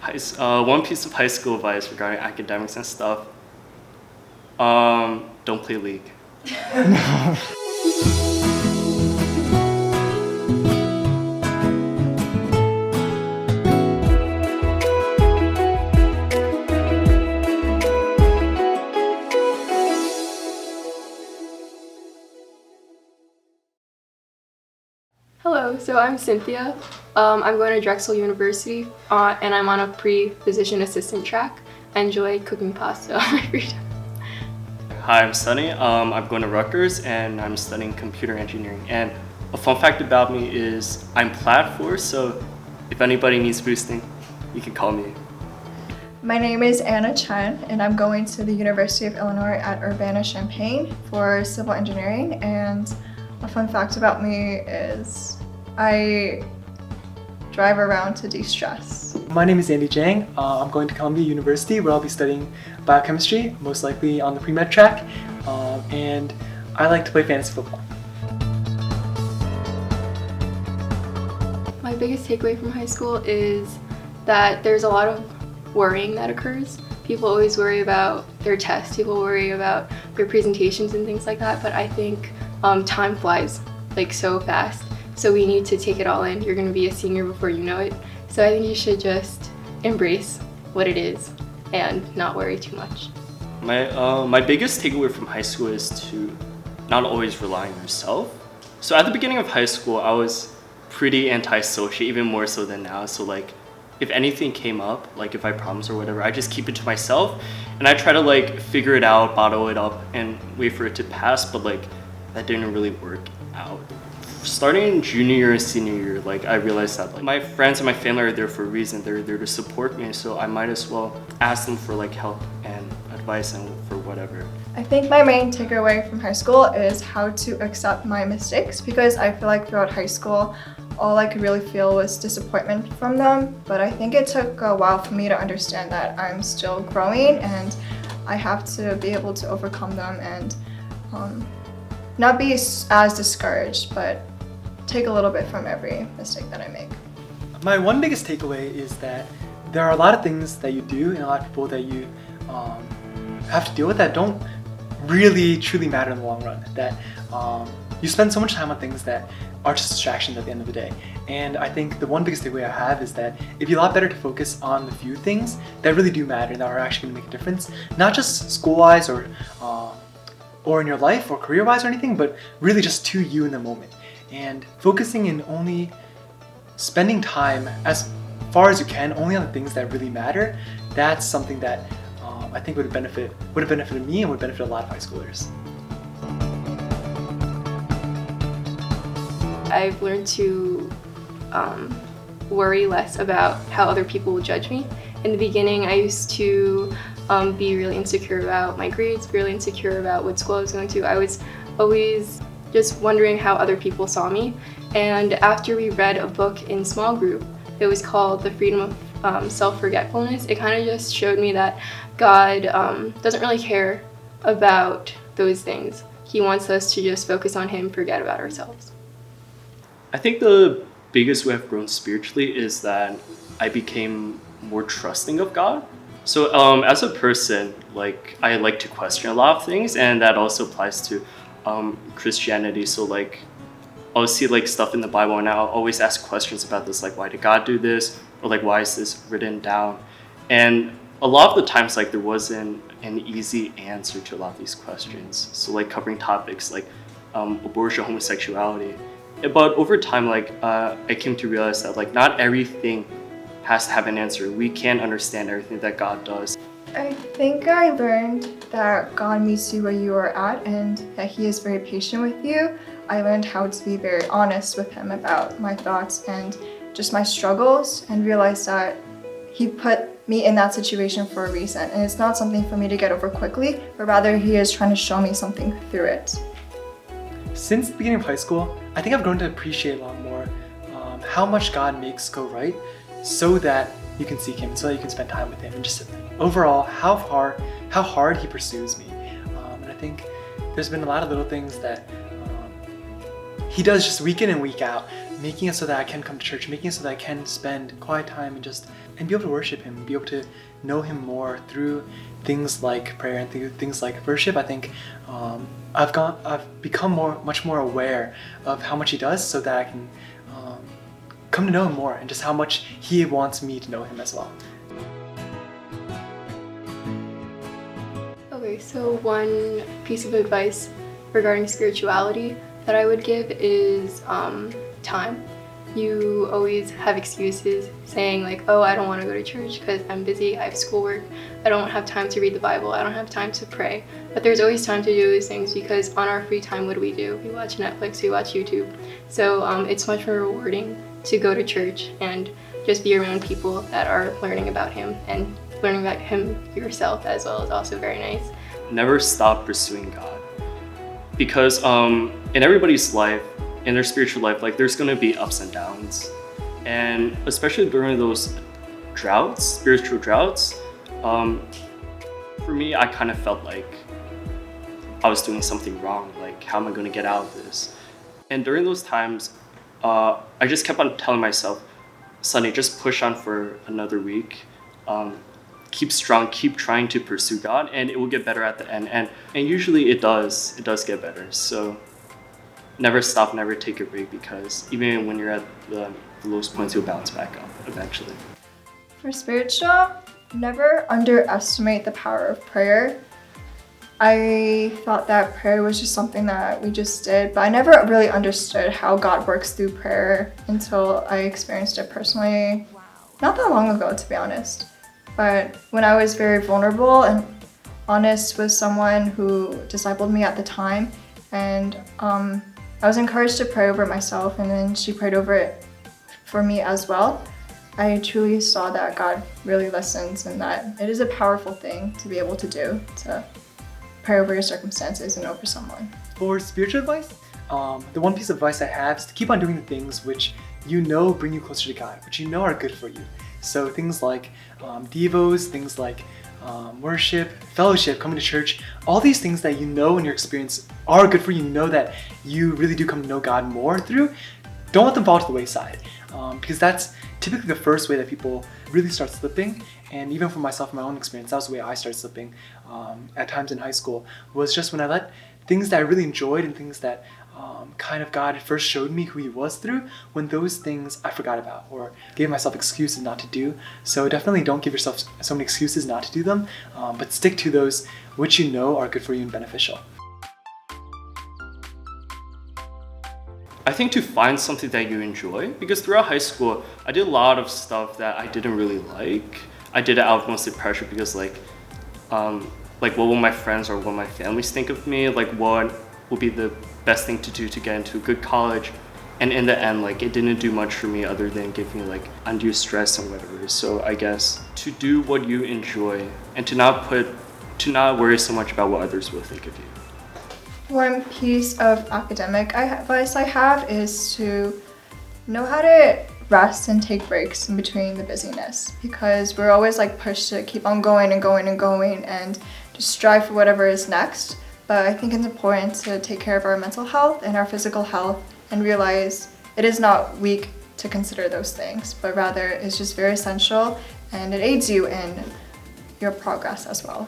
One piece of high school advice regarding academics and stuff. Don't play League. Hello, so I'm Cynthia. I'm going to Drexel University and I'm on a pre-physician assistant track. I enjoy cooking pasta on my free time. Hi, I'm Sunny. I'm going to Rutgers and I'm studying computer engineering. And a fun fact about me is I'm Plaid Force, so if anybody needs boosting, you can call me. My name is Chen and I'm going to the University of Illinois at Urbana-Champaign for civil engineering. And a fun fact about me is I drive around to de-stress. My name is Jiang. I'm going to Columbia University where I'll be studying biochemistry, most likely on the pre-med track, and I like to play fantasy football. My biggest takeaway from high school is that there's a lot of worrying that occurs. People always worry about their tests, people worry about their presentations and things like that, but I think time flies like so fast, so we need to take it all in. You're going to be a senior before you know it, so I think you should just embrace what it is and not worry too much. My biggest takeaway from high school is to not always rely on yourself. So at the beginning of high school, I was pretty antisocial, even more so than now. So like, if anything came up, like if I had problems or whatever, I just keep it to myself and I try to like figure it out, bottle it up, and wait for it to pass. But like, that didn't really work out. Starting in junior year and senior year, like I realized that like my friends and my family are there for a reason. They're there to support me, so I might as well ask them for like help and advice and for whatever. I think my main takeaway from high school is how to accept my mistakes, because I feel like throughout high school all I could really feel was disappointment from them, but I think it took a while for me to understand that I'm still growing and I have to be able to overcome them and not be as discouraged, but take a little bit from every mistake that I make. My one biggest takeaway is that there are a lot of things that you do and a lot of people that you have to deal with that don't really truly matter in the long run. That you spend so much time on things that are just distractions at the end of the day. And I think the one biggest takeaway I have is that it'd be a lot better to focus on the few things that really do matter, that are actually going to make a difference, not just school-wise or in your life or career-wise or anything, but really just to you in the moment. And focusing in only spending time as far as you can only on the things that really matter, that's something that I think would have benefited me and would benefit a lot of high schoolers. I've learned to worry less about how other people will judge me. In the beginning, I used to be really insecure about my grades, really insecure about what school I was going to. I was always just wondering how other people saw me. And after we read a book in small group, it was called The Freedom of Self-Forgetfulness. It kind of just showed me that God doesn't really care about those things. He wants us to just focus on Him, forget about ourselves. I think the biggest way I've grown spiritually is that I became more trusting of God. So as a person, like I like to question a lot of things, and that also applies to Christianity. So like I'll see like stuff in the Bible and I'll always ask questions about this, like why did God do this, or like why is this written down? And a lot of the times like there wasn't an easy answer to a lot of these questions. So like covering topics like abortion, homosexuality. But over time, like I came to realize that like not everything has to have an answer. We can't understand everything that God does. I think I learned that God meets you where you are at and that He is very patient with you. I learned how to be very honest with Him about my thoughts and just my struggles, and realized that He put me in that situation for a reason, and it's not something for me to get over quickly, but rather He is trying to show me something through it. Since the beginning of high school, I think I've grown to appreciate a lot more how much God makes go right, so that you can seek Him, so that you can spend time with Him, and just overall how hard He pursues me. And I think there's been a lot of little things that He does just week in and week out making it so that I can come to church, making it so that I can spend quiet time and be able to worship Him, be able to know Him more through things like prayer and through things like worship. I think I've become much more aware of how much He does, so that I can come to know Him more and just how much He wants me to know Him as well. Okay, so one piece of advice regarding spirituality that I would give is time. You always have excuses saying like, oh, I don't want to go to church because I'm busy, I have schoolwork, I don't have time to read the Bible, I don't have time to pray. But there's always time to do these things, because on our free time, what do? We watch Netflix, we watch YouTube. So it's much more rewarding to go to church and just be around people that are learning about Him, and learning about Him yourself as well is also very nice. Never stop pursuing God, because in everybody's life, in their spiritual life, like there's gonna be ups and downs, and especially during those droughts, spiritual droughts, for me, I kind of felt like I was doing something wrong. Like, how am I gonna get out of this? And during those times, I just kept on telling myself, Sunny, just push on for another week. Keep strong, keep trying to pursue God, and it will get better at the end. And usually it does get better. So never stop, never take a break, because even when you're at the lowest points, you'll bounce back up eventually. For spiritual, never underestimate the power of prayer. I thought that prayer was just something that we just did, but I never really understood how God works through prayer until I experienced it personally not that long ago, to be honest. But when I was very vulnerable and honest with someone who discipled me at the time, and I was encouraged to pray over myself, and then she prayed over it for me as well, I truly saw that God really listens, and that it is a powerful thing to be able to do, to pray over your circumstances and over someone. For spiritual advice, the one piece of advice I have is to keep on doing the things which you know bring you closer to God, which you know are good for you. So things like devos, things like worship, fellowship, coming to church, all these things that you know in your experience are good for you, know that you really do come to know God more through, don't let them fall to the wayside. Because that's typically the first way that people really start slipping. And even for myself, in my own experience, that was the way I started slipping at times in high school, was just when I let things that I really enjoyed and things that kind of God first showed me who He was through, when those things I forgot about or gave myself excuses not to do. So definitely don't give yourself so many excuses not to do them, but stick to those which you know are good for you and beneficial. I think to find something that you enjoy, because throughout high school, I did a lot of stuff that I didn't really like. I did it out of mostly pressure, because like what will my friends or what my families think of me? Like, what will be the best thing to do to get into a good college? And in the end, like, it didn't do much for me other than give me like undue stress and whatever. So I guess to do what you enjoy and to not worry so much about what others will think of you. One piece of academic advice I have is to know how to rest and take breaks in between the busyness, because we're always like pushed to keep on going and going and going and just strive for whatever is next. But I think it's important to take care of our mental health and our physical health and realize it is not weak to consider those things, but rather it's just very essential, and it aids you in your progress as well.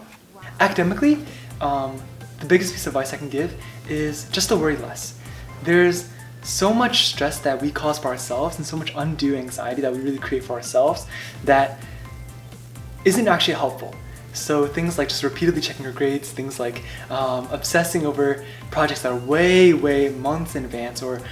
Academically, the biggest piece of advice I can give is just to worry less. There's so much stress that we cause for ourselves and so much undue anxiety that we really create for ourselves that isn't actually helpful. So things like just repeatedly checking your grades, things like obsessing over projects that are way months in advance, or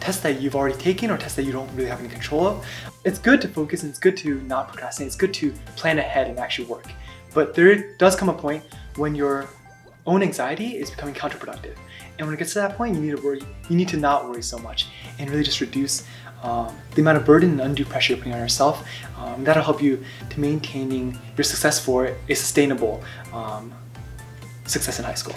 tests that you've already taken or tests that you don't really have any control of. It's good to focus and it's good to not procrastinate. It's good to plan ahead and actually work. But there does come a point when your own anxiety is becoming counterproductive. And when it gets to that point, you need to not worry so much and really just reduce the amount of burden and undue pressure you're putting on yourself. That'll help you to maintaining your success for a sustainable success in high school.